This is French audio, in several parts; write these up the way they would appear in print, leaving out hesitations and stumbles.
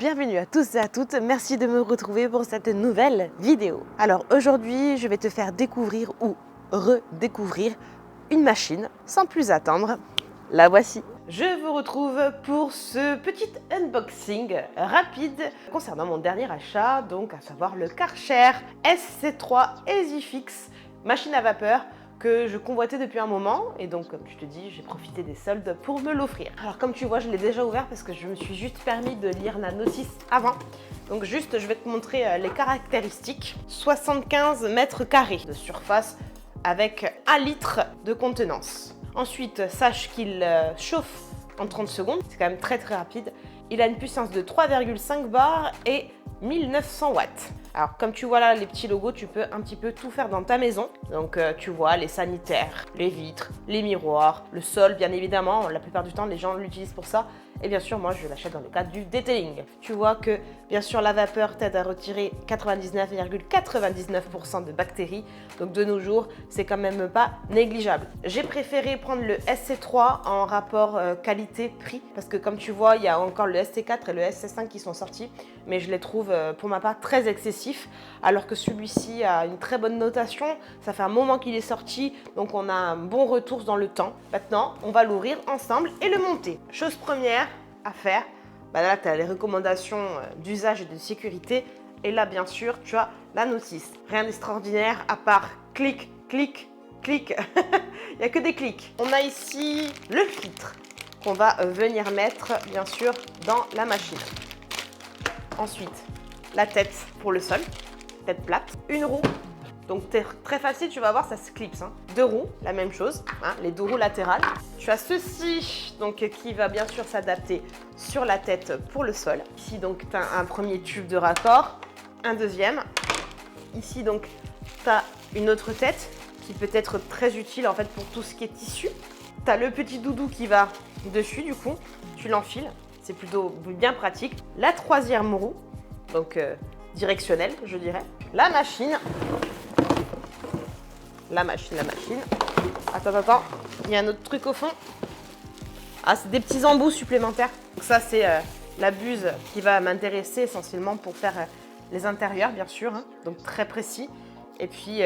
bienvenue à tous et à toutes, merci de me retrouver pour cette nouvelle vidéo. Alors aujourd'hui, je vais te faire découvrir ou redécouvrir une machine. Sans plus attendre, la voici. Je vous retrouve pour ce petit unboxing rapide concernant mon dernier achat, donc à savoir le Karcher SC3 EasyFix, machine à vapeur que je convoitais depuis un moment et donc comme je te dis j'ai profité des soldes pour me l'offrir. Alors comme tu vois je l'ai déjà ouvert parce que je me suis juste permis de lire la notice avant. Donc juste je vais te montrer les caractéristiques. 75 mètres carrés de surface avec 1 litre de contenance. Ensuite sache qu'il chauffe en 30 secondes, c'est quand même très rapide. Il a une puissance de 3,5 bars et 1900 watts. Alors comme tu vois là les petits logos, tu peux un petit peu tout faire dans ta maison. Donc tu vois les sanitaires, les vitres, les miroirs, le sol bien évidemment. La plupart du temps les gens l'utilisent pour ça. Et bien sûr moi je l'achète dans le cadre du detailing. Tu vois que bien sûr la vapeur t'aide à retirer 99,99% de bactéries. Donc de nos jours c'est quand même pas négligeable. J'ai préféré prendre le SC3 en rapport qualité-prix. Parce que comme tu vois il y a encore le SC4 et le SC5 qui sont sortis. Mais je les trouve pour ma part très excessifs. Alors que celui-ci a une très bonne notation. Ça fait un moment qu'il est sorti. Donc on a un bon retour dans le temps. Maintenant on va l'ouvrir ensemble et le monter. Chose première à faire, là tu as les recommandations d'usage et de sécurité et là bien sûr tu as la notice. Rien d'extraordinaire à part clic, clic, clic. Il n'y a que des clics. On a ici le filtre qu'on va venir mettre bien sûr dans la machine. Ensuite la tête pour le sol, tête plate, une roue. Donc très facile, tu vas voir, ça se clipse. 2 roues, la même chose, les 2 roues latérales. Tu as ceci donc, qui va bien sûr s'adapter sur la tête pour le sol. Ici donc tu as un premier tube de raccord, un deuxième. Ici donc tu as une autre tête qui peut être très utile en fait pour tout ce qui est tissu. Tu as le petit doudou qui va dessus du coup, tu l'enfiles, c'est plutôt bien pratique. La troisième roue, donc directionnelle je dirais. La machine. Attends, il y a un autre truc au fond. Ah, c'est des petits embouts supplémentaires. Donc ça, c'est la buse qui va m'intéresser essentiellement pour faire les intérieurs, bien sûr. Donc très précis. Et puis,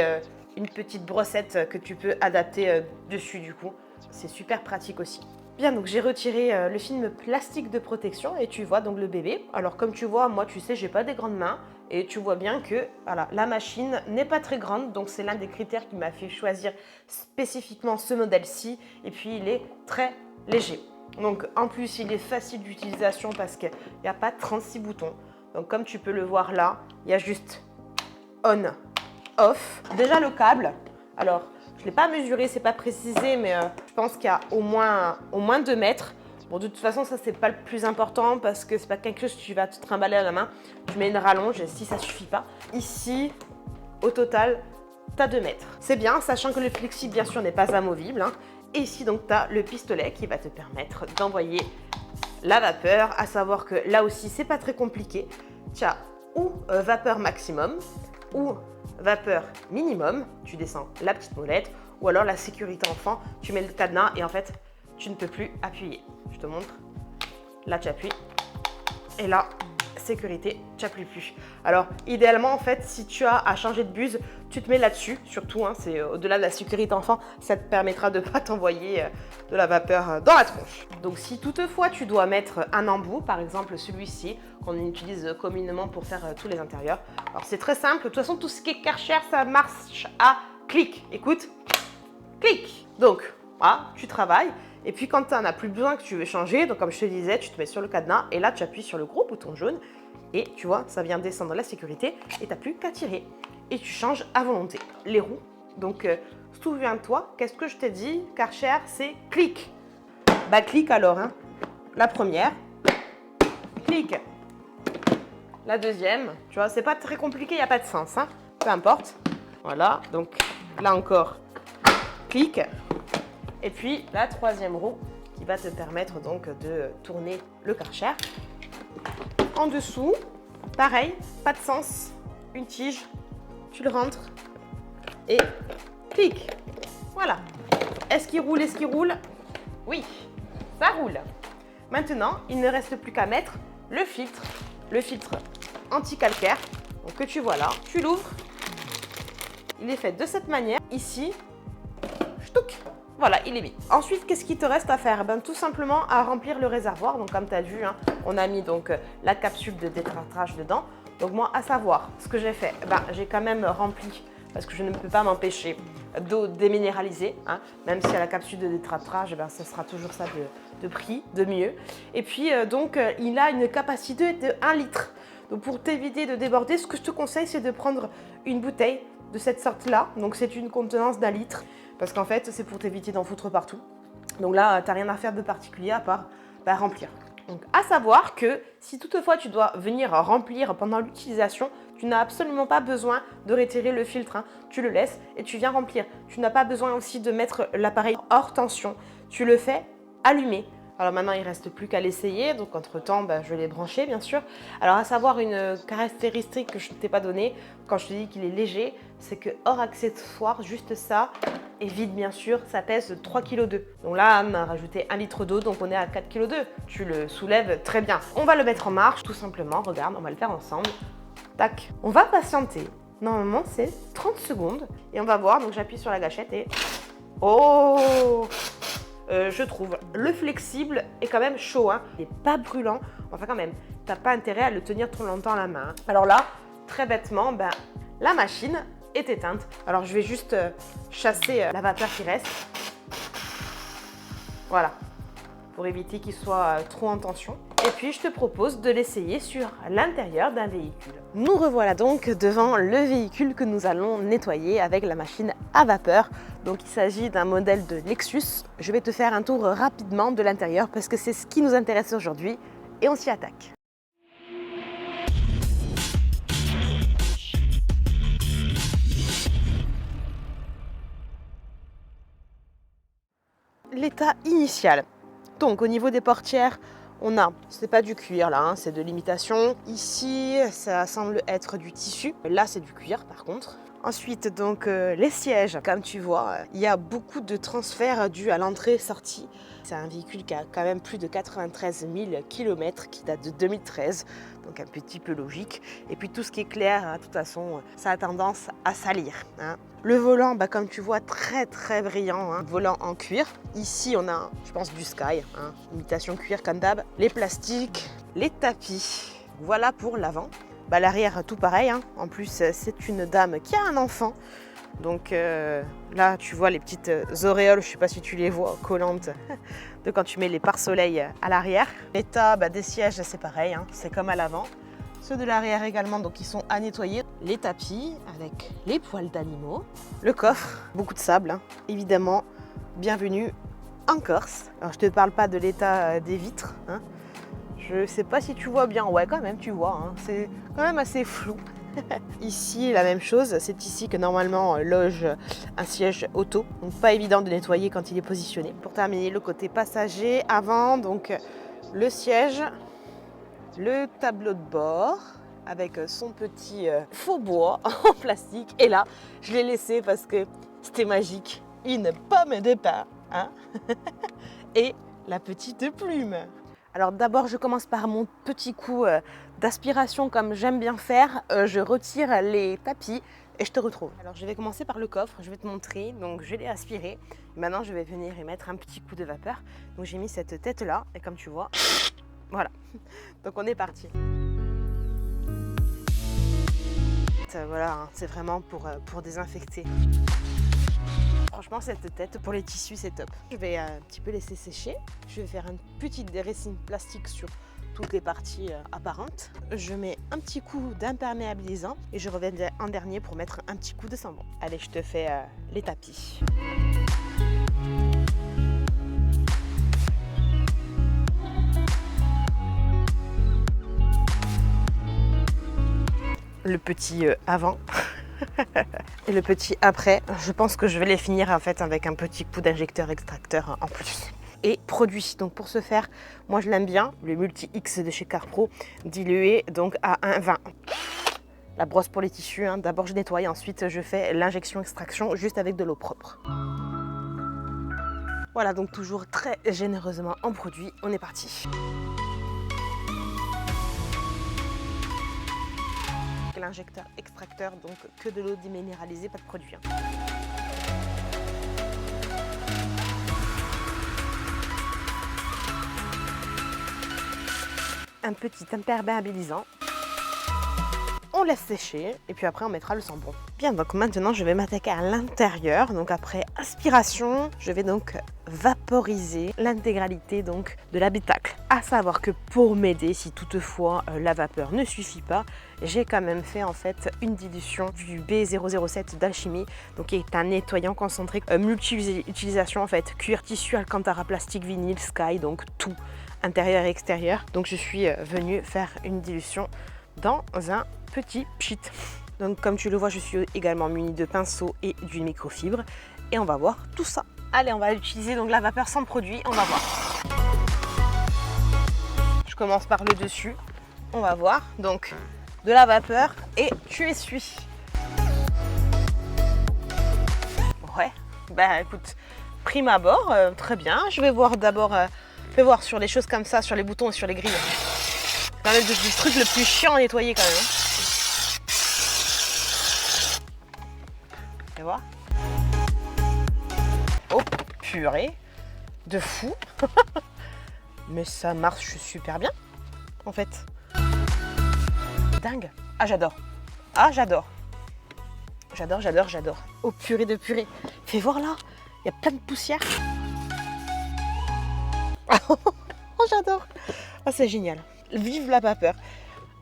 une petite brossette que tu peux adapter dessus, du coup. C'est super pratique aussi. Bien, donc j'ai retiré le film plastique de protection et tu vois donc le bébé. Alors comme tu vois, moi tu sais, j'ai pas des grandes mains et tu vois bien que voilà, la machine n'est pas très grande. Donc c'est l'un des critères qui m'a fait choisir spécifiquement ce modèle-ci. Et puis il est très léger. Donc en plus il est facile d'utilisation parce qu'il n'y a pas 36 boutons. Donc comme tu peux le voir là, il y a juste on, off. Déjà le câble, alors je ne l'ai pas mesuré, c'est pas précisé, mais je pense qu'il y a au moins 2 mètres. Bon, de toute façon, ça, c'est pas le plus important parce que c'est pas quelque chose que tu vas te trimballer à la main. Tu mets une rallonge si ça suffit pas. Ici, au total, tu as 2 mètres. C'est bien, sachant que le flexi, bien sûr, n'est pas amovible. Et ici, donc, tu as le pistolet qui va te permettre d'envoyer la vapeur. À savoir que là aussi, c'est pas très compliqué. Tu as ou vapeur maximum ou vapeur minimum, tu descends la petite molette, ou alors la sécurité enfant, tu mets le cadenas et en fait, tu ne peux plus appuyer. Je te montre. Là, tu appuies. Et là, sécurité, tu n'appuies plus. Alors, idéalement, en fait, si tu as à changer de buse, tu te mets là-dessus. Surtout, c'est au-delà de la sécurité enfant, ça te permettra de ne pas t'envoyer de la vapeur dans la tronche. Donc, si toutefois, tu dois mettre un embout, par exemple celui-ci, qu'on utilise communément pour faire tous les intérieurs. Alors, c'est très simple. De toute façon, tout ce qui est Karcher, ça marche à clic. Écoute, clic. Donc, voilà, tu travailles. Et puis, quand tu n'en as plus besoin, que tu veux changer, donc comme je te disais, tu te mets sur le cadenas et là, tu appuies sur le gros bouton jaune et tu vois, ça vient descendre la sécurité et tu n'as plus qu'à tirer. Et tu changes à volonté. Les roues, donc souviens-toi, qu'est-ce que je t'ai dit? Karcher, c'est clic. Bah, clic alors, La première, clic. La deuxième, tu vois, c'est pas très compliqué, il n'y a pas de sens, peu importe. Voilà, donc là encore, clic. Et puis la troisième roue qui va te permettre donc de tourner le Karcher. En dessous, pareil, pas de sens, une tige, tu le rentres et clic. Voilà. Est-ce qu'il roule? Est-ce qu'il roule? Oui, ça roule. Maintenant, il ne reste plus qu'à mettre le filtre le filtre anti-calcaire que tu vois là. Tu l'ouvres. Il est fait de cette manière. Ici, ch'touc, voilà, il est mis. Ensuite, qu'est-ce qu'il te reste à faire? Ben, tout simplement à remplir le réservoir. Donc, comme tu as vu, hein, on a mis donc la capsule de détartrage dedans. Donc, moi, à savoir, ce que j'ai fait, ben, j'ai quand même rempli, parce que je ne peux pas m'empêcher d'eau déminéralisée. Hein, même si à la capsule de détartrage, ben, ce sera toujours ça de prix, de mieux. Et puis, il a une capacité de 1 litre. Donc, pour t'éviter de déborder, ce que je te conseille, c'est de prendre une bouteille de cette sorte-là. Donc, c'est une contenance d'1 litre. Parce qu'en fait, c'est pour t'éviter d'en foutre partout. Donc là, tu n'as rien à faire de particulier à part remplir. Donc, à savoir que si toutefois tu dois venir remplir pendant l'utilisation, tu n'as absolument pas besoin de retirer le filtre. Hein. Tu le laisses et tu viens remplir. Tu n'as pas besoin aussi de mettre l'appareil hors tension. Tu le fais allumer. Alors maintenant, il ne reste plus qu'à l'essayer. Donc, entre-temps, je l'ai branché, bien sûr. Alors, à savoir une caractéristique que je ne t'ai pas donnée quand je te dis qu'il est léger, c'est que hors accessoire, juste ça, et vide, bien sûr, ça pèse 3,2 kg. Donc là, on a rajouté 1 litre d'eau, donc on est à 4,2 kg. Tu le soulèves très bien. On va le mettre en marche, tout simplement. Regarde, on va le faire ensemble. Tac. On va patienter. Normalement, c'est 30 secondes. Et on va voir. Donc, j'appuie sur la gâchette et... Oh, je trouve le flexible est quand même chaud, hein. Il n'est pas brûlant. Enfin, quand même, tu n'as pas intérêt à le tenir trop longtemps à la main. Alors là, très bêtement, la machine est éteinte. Alors, je vais juste chasser la vapeur qui reste. Voilà, pour éviter qu'il soit trop en tension. Et puis, je te propose de l'essayer sur l'intérieur d'un véhicule. Nous revoilà donc devant le véhicule que nous allons nettoyer avec la machine à vapeur. Donc, il s'agit d'un modèle de Lexus. Je vais te faire un tour rapidement de l'intérieur parce que c'est ce qui nous intéresse aujourd'hui et on s'y attaque. L'état initial. Donc, au niveau des portières, on a, c'est pas du cuir là, hein, c'est de l'imitation. Ici, ça semble être du tissu. Là, c'est du cuir par contre. Ensuite, donc, les sièges, comme tu vois, il y a beaucoup de transferts dus à l'entrée-sortie. C'est un véhicule qui a quand même plus de 93 000 km, qui date de 2013, donc un petit peu logique. Et puis tout ce qui est clair, hein, de toute façon, ça a tendance à salir. Hein. Le volant, comme tu vois, très très brillant, hein, volant en cuir. Ici, on a, je pense, du Sky, hein, imitation cuir comme d'hab. Les plastiques, les tapis, voilà pour l'avant. L'arrière, tout pareil, hein. En plus, c'est une dame qui a un enfant. Donc là, tu vois les petites auréoles, je ne sais pas si tu les vois, collantes, de quand tu mets les pare-soleil à l'arrière. L'état des sièges, c'est pareil, hein. C'est comme à l'avant. Ceux de l'arrière également, donc ils sont à nettoyer. Les tapis avec les poils d'animaux. Le coffre, beaucoup de sable, hein. Évidemment, bienvenue en Corse. Alors, je ne te parle pas de l'état des vitres, hein. Je sais pas si tu vois bien, ouais quand même tu vois, hein. C'est quand même assez flou. Ici la même chose, c'est ici que normalement loge un siège auto, donc pas évident de nettoyer quand il est positionné. Pour terminer le côté passager, avant donc le siège, le tableau de bord avec son petit faux bois en plastique et là je l'ai laissé parce que c'était magique, une pomme de pain, hein. Et la petite plume. Alors d'abord, je commence par mon petit coup d'aspiration comme j'aime bien faire. Je retire les tapis et je te retrouve. Alors je vais commencer par le coffre, je vais te montrer. Donc je l'ai aspiré. Maintenant, je vais venir y mettre un petit coup de vapeur. Donc j'ai mis cette tête-là et comme tu vois, voilà. Donc on est parti. Voilà, hein, c'est vraiment pour désinfecter. Franchement, cette tête, pour les tissus, c'est top. Je vais un petit peu laisser sécher. Je vais faire une petite déracine plastique sur toutes les parties apparentes. Je mets un petit coup d'imperméabilisant et je reviens en dernier pour mettre un petit coup de savon. Allez, je te fais les tapis. Le petit avant. Et le petit après, je pense que je vais les finir en fait avec un petit coup d'injecteur extracteur en plus. Et produit, donc pour ce faire, moi je l'aime bien, le Multi X de chez Carpro, dilué donc à 1,20. La brosse pour les tissus, hein. D'abord je nettoie, ensuite je fais l'injection extraction juste avec de l'eau propre. Voilà, donc toujours très généreusement en produit, on est parti. injecteur extracteur, donc que de l'eau déminéralisée, pas de produit. Hein. Un petit imperméabilisant. On laisse sécher et puis après on mettra le sambon. Bien, donc maintenant je vais m'attaquer à l'intérieur. Donc après aspiration, je vais donc vaporiser l'intégralité donc de l'habitacle. À savoir que pour m'aider, si toutefois la vapeur ne suffit pas, j'ai quand même fait en fait une dilution du B007 d'Alchimie, donc qui est un nettoyant concentré multi-utilisation en fait, cuir, tissu, alcantara, plastique, vinyle, sky, donc tout, intérieur et extérieur. Donc je suis venue faire une dilution dans un petit pchit. Donc comme tu le vois, je suis également munie de pinceau et d'huile microfibre et on va voir tout ça. Allez, on va utiliser donc la vapeur sans produit, on va voir. Je commence par le dessus, on va voir. Donc de la vapeur et tu essuies. Ouais, bah écoute, prime abord, très bien. Je vais voir d'abord, sur les choses comme ça, sur les boutons et sur les grilles. C'est quand même le truc le plus chiant à nettoyer quand même. Hein. Tu vois? Oh purée, de fou. Mais ça marche super bien en fait. Dingue. Ah j'adore. Ah j'adore. J'adore. Oh purée de purée. Fais voir là, il y a plein de poussière. Oh j'adore. Oh c'est génial. Vive la vapeur.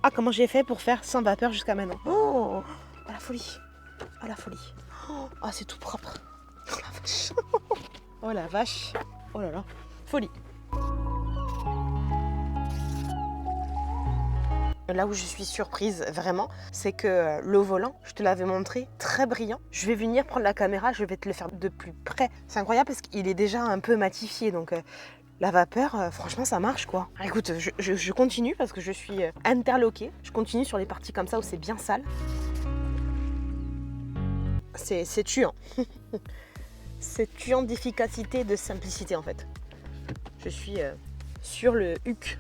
Ah comment j'ai fait pour faire sans vapeur jusqu'à maintenant. Oh la folie. Oh la folie. Oh c'est tout propre. Oh la vache. Oh la vache. Oh là là. Folie. Là où je suis surprise vraiment, c'est que le volant, je te l'avais montré, très brillant. Je vais venir prendre la caméra, je vais te le faire de plus près. C'est incroyable parce qu'il est déjà un peu matifié, donc la vapeur, franchement ça marche quoi. Écoute, je continue parce que je suis interloquée. Je continue sur les parties comme ça où c'est bien sale. C'est tuant. C'est tuant d'efficacité et de simplicité en fait. Je suis sur le huc.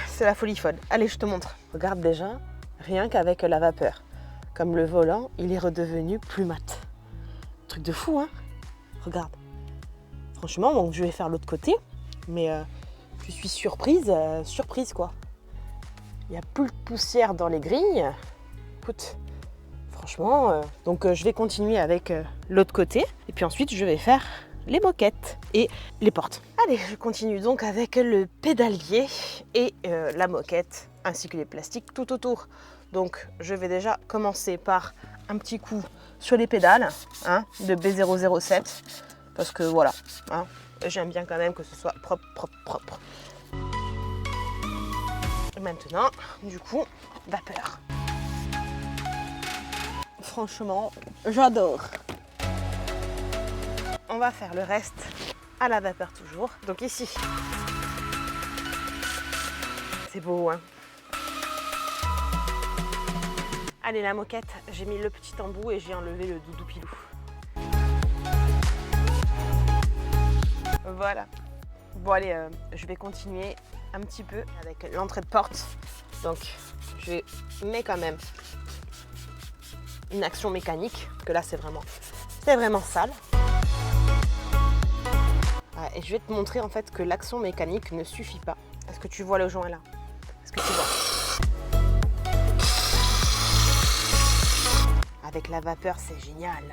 C'est la folie folle. Allez, je te montre. Regarde déjà, rien qu'avec la vapeur. Comme le volant, il est redevenu plus mat. Truc de fou, hein? Regarde. Franchement, donc je vais faire l'autre côté. Mais je suis surprise quoi. Il n'y a plus de poussière dans les grilles. Écoute, franchement, donc je vais continuer avec l'autre côté. Et puis ensuite, je vais faire les moquettes et les portes. Allez, je continue donc avec le pédalier et la moquette ainsi que les plastiques tout autour. Donc je vais déjà commencer par un petit coup sur les pédales hein, de B007 parce que voilà, hein, j'aime bien quand même que ce soit propre. Et maintenant, du coup, vapeur. Franchement, j'adore. On va faire le reste à la vapeur toujours. Donc ici, c'est beau, hein. Allez, la moquette, j'ai mis le petit embout et j'ai enlevé le doudou pilou. Voilà. Bon allez, je vais continuer un petit peu avec l'entrée de porte. Donc, je mets quand même une action mécanique, parce que là, c'est vraiment sale. Et je vais te montrer en fait que l'action mécanique ne suffit pas. Est-ce que tu vois le joint là? Est-ce que tu vois? Avec la vapeur, c'est génial.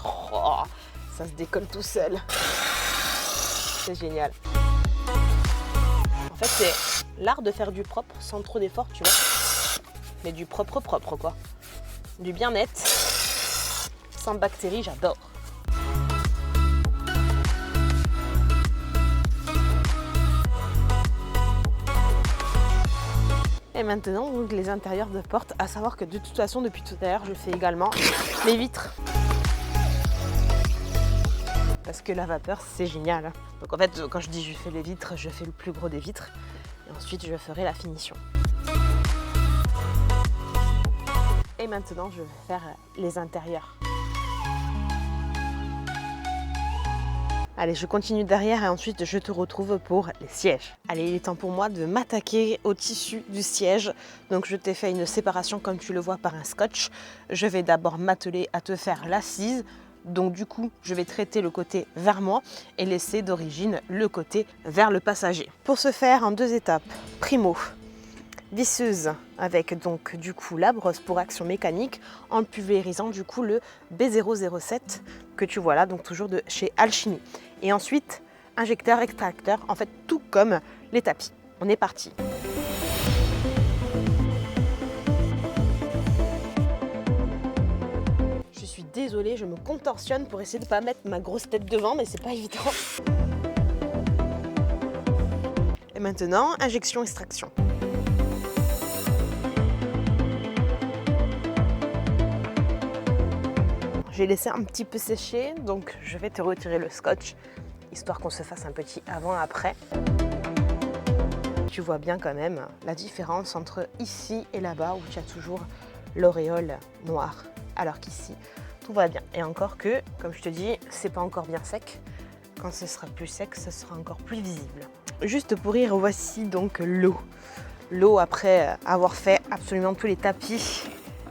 Oh, ça se décolle tout seul. C'est génial. En fait, c'est l'art de faire du propre sans trop d'effort, tu vois. Mais du propre quoi. Du bien net, sans bactéries, j'adore. Et maintenant, donc, les intérieurs de porte, à savoir que de toute façon, depuis tout à l'heure, je fais également les vitres. Parce que la vapeur, c'est génial. Donc en fait, quand je dis je fais les vitres, je fais le plus gros des vitres. Et ensuite, je ferai la finition. Et maintenant, je vais faire les intérieurs. Allez, je continue derrière et ensuite je te retrouve pour les sièges. Allez, il est temps pour moi de m'attaquer au tissu du siège. Donc je t'ai fait une séparation comme tu le vois par un scotch. Je vais d'abord m'atteler à te faire l'assise. Donc du coup, je vais traiter le côté vers moi et laisser d'origine le côté vers le passager. Pour ce faire, en 2 étapes. Primo, visseuse avec donc du coup la brosse pour action mécanique en pulvérisant du coup le B007 que tu vois là, donc toujours de chez Alchimie. Et ensuite, injecteur, extracteur, en fait tout comme les tapis. On est parti. Je suis désolée, je me contorsionne pour essayer de ne pas mettre ma grosse tête devant, mais c'est pas évident. Et maintenant, injection, extraction. J'ai laissé un petit peu sécher, donc je vais te retirer le scotch, histoire qu'on se fasse un petit avant-après. Tu vois bien quand même la différence entre ici et là-bas, où tu as toujours l'auréole noire, alors qu'ici, tout va bien. Et encore que, comme je te dis, c'est pas encore bien sec. Quand ce sera plus sec, ce sera encore plus visible. Juste pour rire, voici donc l'eau. L'eau après avoir fait absolument tous les tapis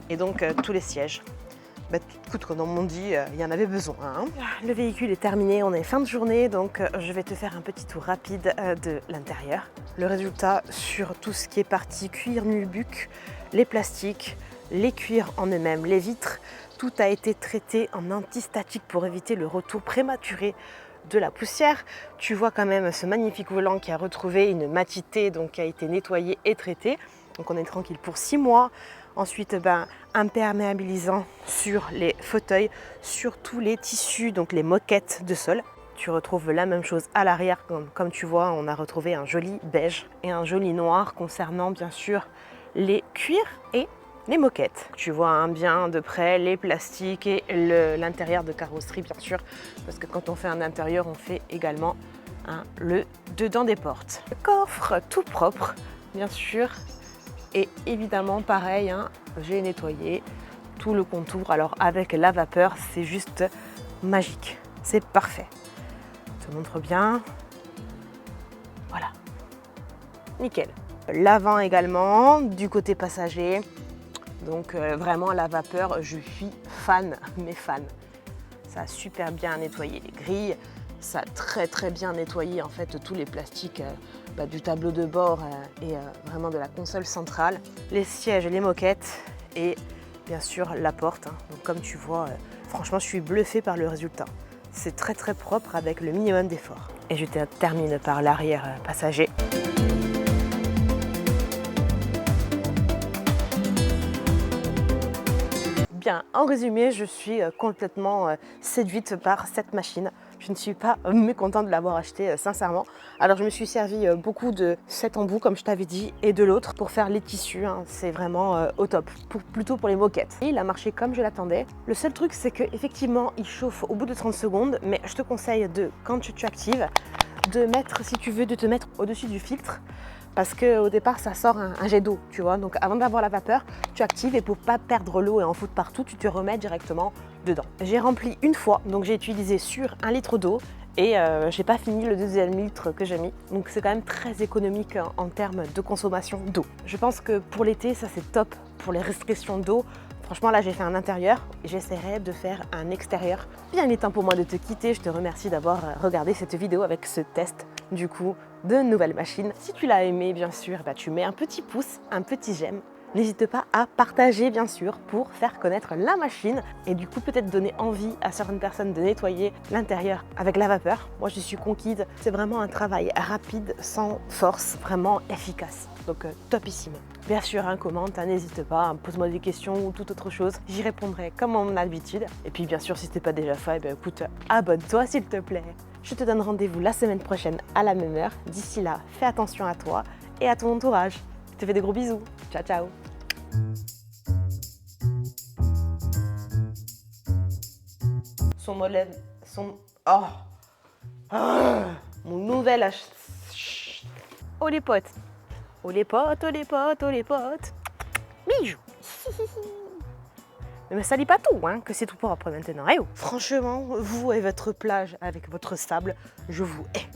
et donc tous les sièges. Bah, écoute, comme on m'ont dit, il y en avait besoin. Hein. Le véhicule est terminé, on est fin de journée, donc je vais te faire un petit tour rapide de l'intérieur. Le résultat sur tout ce qui est partie cuir nubuck, les plastiques, les cuirs en eux-mêmes, les vitres, tout a été traité en antistatique pour éviter le retour prématuré de la poussière. Tu vois quand même ce magnifique volant qui a retrouvé une matité, donc qui a été nettoyé et traité. Donc on est tranquille pour 6 mois. Ensuite, imperméabilisant sur les fauteuils, sur tous les tissus, donc les moquettes de sol. Tu retrouves la même chose à l'arrière. Comme tu vois, on a retrouvé un joli beige et un joli noir concernant bien sûr les cuirs et les moquettes. Tu vois bien de près les plastiques et l'intérieur de carrosserie bien sûr, parce que quand on fait un intérieur, on fait également le dedans des portes. Le coffre tout propre, bien sûr. Et évidemment, pareil, j'ai nettoyé tout le contour. Alors avec la vapeur, c'est juste magique. C'est parfait. Je te montre bien. Voilà. Nickel. L'avant également, du côté passager. Donc vraiment, la vapeur, je suis fan, mais fan. Ça a super bien nettoyé les grilles. Ça a très bien nettoyé en fait tous les plastiques du tableau de bord et vraiment de la console centrale, les sièges et les moquettes et bien sûr la porte. Donc comme tu vois, franchement je suis bluffée par le résultat. C'est très propre avec le minimum d'effort. Et je termine par l'arrière passager. Bien, en résumé, je suis complètement séduite par cette machine. Je ne suis pas mécontente de l'avoir achetée, sincèrement. Alors, je me suis servi beaucoup de cet embout, comme je t'avais dit, et de l'autre pour faire les tissus. C'est vraiment au top, plutôt pour les moquettes. Et il a marché comme je l'attendais. Le seul truc, c'est qu'effectivement, il chauffe au bout de 30 secondes, mais je te conseille quand tu actives, de mettre, si tu veux, de te mettre au-dessus du filtre. Parce qu'au départ, ça sort un jet d'eau, tu vois. Donc avant d'avoir la vapeur, tu actives et pour pas perdre l'eau et en foutre partout, tu te remets directement dedans. J'ai rempli une fois, donc j'ai utilisé sur 1 litre d'eau et j'ai pas fini le 2e litre que j'ai mis. Donc c'est quand même très économique en termes de consommation d'eau. Je pense que pour l'été, ça c'est top pour les restrictions d'eau. Franchement, là, j'ai fait un intérieur et j'essaierai de faire un extérieur. Bien, il est temps pour moi de te quitter. Je te remercie d'avoir regardé cette vidéo avec ce test, du coup, de nouvelles machines. Si tu l'as aimé, bien sûr, tu mets un petit pouce, un petit j'aime. N'hésite pas à partager, bien sûr, pour faire connaître la machine et du coup, peut-être donner envie à certaines personnes de nettoyer l'intérieur avec la vapeur. Moi, je suis conquise. C'est vraiment un travail rapide, sans force, vraiment efficace. Donc, topissime. Bien sûr, commente, n'hésite pas, pose-moi des questions ou toute autre chose. J'y répondrai comme à mon habitude. Et puis, bien sûr, si ce n'est pas déjà fait, écoute, abonne-toi s'il te plaît. Je te donne rendez-vous la semaine prochaine à la même heure. D'ici là, fais attention à toi et à ton entourage. Je te fais des gros bisous. Ciao, ciao. Son modèle, Oh, mon nouvel ach... Oh les potes. Oh les potes, oh les potes, oh les potes. Bijou. Ne me salis pas tout, hein, que c'est tout propre maintenant. Eh oh. Franchement, vous et votre plage avec votre sable, je vous hais.